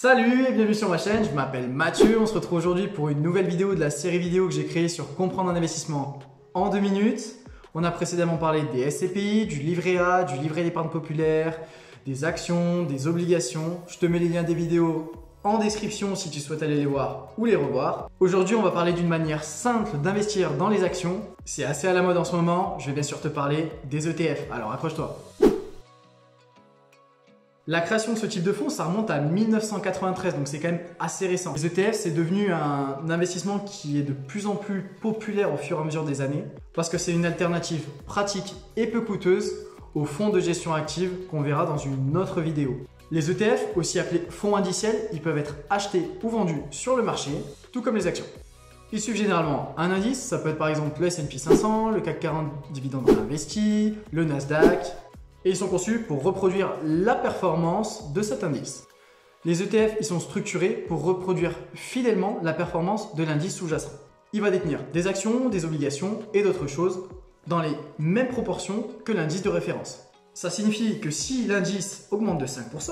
Salut et bienvenue sur ma chaîne, je m'appelle Mathieu, on se retrouve aujourd'hui pour une nouvelle vidéo de la série vidéo que j'ai créée sur comprendre un investissement en 2 minutes. On a précédemment parlé des SCPI, du livret A, du livret d'épargne populaire, des actions, des obligations. Je te mets les liens des vidéos en description si tu souhaites aller les voir ou les revoir. Aujourd'hui, on va parler d'une manière simple d'investir dans les actions. C'est assez à la mode en ce moment, je vais bien sûr te parler des ETF, alors accroche-toi. La création de ce type de fonds, ça remonte à 1993, donc c'est quand même assez récent. Les ETF, c'est devenu un investissement qui est de plus en plus populaire au fur et à mesure des années parce que c'est une alternative pratique et peu coûteuse aux fonds de gestion active qu'on verra dans une autre vidéo. Les ETF, aussi appelés fonds indiciels, ils peuvent être achetés ou vendus sur le marché, tout comme les actions. Ils suivent généralement un indice, ça peut être par exemple le S&P 500, le CAC 40 dividende investi, le Nasdaq. Et ils sont conçus pour reproduire la performance de cet indice. Les ETF, ils sont structurés pour reproduire fidèlement la performance de l'indice sous-jacent. Il va détenir des actions, des obligations et d'autres choses dans les mêmes proportions que l'indice de référence. Ça signifie que si l'indice augmente de 5%,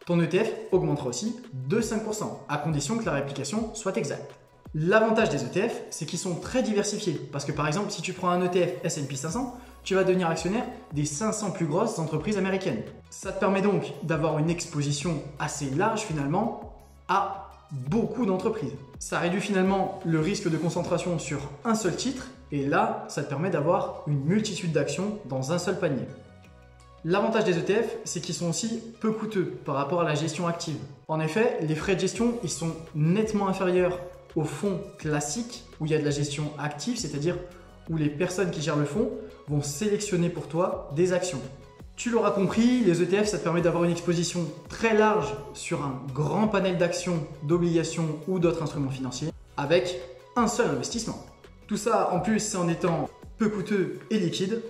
ton ETF augmentera aussi de 5%, à condition que la réplication soit exacte. L'avantage des ETF, c'est qu'ils sont très diversifiés. Parce que par exemple, si tu prends un ETF S&P 500, tu vas devenir actionnaire des 500 plus grosses entreprises américaines. Ça te permet donc d'avoir une exposition assez large finalement à beaucoup d'entreprises. Ça réduit finalement le risque de concentration sur un seul titre et là, ça te permet d'avoir une multitude d'actions dans un seul panier. L'avantage des ETF, c'est qu'ils sont aussi peu coûteux par rapport à la gestion active. En effet, les frais de gestion, ils sont nettement inférieurs aux fonds classiques où il y a de la gestion active, c'est-à-dire où les personnes qui gèrent le fonds vont sélectionner pour toi des actions. Tu l'auras compris, les ETF, ça te permet d'avoir une exposition très large sur un grand panel d'actions, d'obligations ou d'autres instruments financiers avec un seul investissement. Tout ça, en plus, c'est en étant peu coûteux et liquide.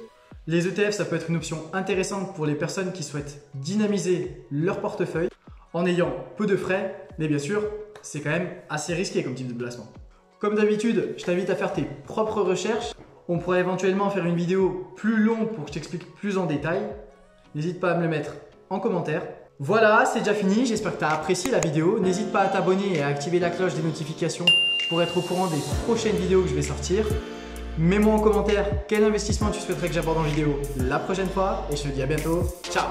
Les ETF, ça peut être une option intéressante pour les personnes qui souhaitent dynamiser leur portefeuille en ayant peu de frais, mais bien sûr, c'est quand même assez risqué comme type de placement. Comme d'habitude, je t'invite à faire tes propres recherches. On pourrait éventuellement faire une vidéo plus longue pour que je t'explique plus en détail. N'hésite pas à me le mettre en commentaire. Voilà, c'est déjà fini. J'espère que tu as apprécié la vidéo. N'hésite pas à t'abonner et à activer la cloche des notifications pour être au courant des prochaines vidéos que je vais sortir. Mets-moi en commentaire quel investissement tu souhaiterais que j'aborde en vidéo la prochaine fois et je te dis à bientôt. Ciao!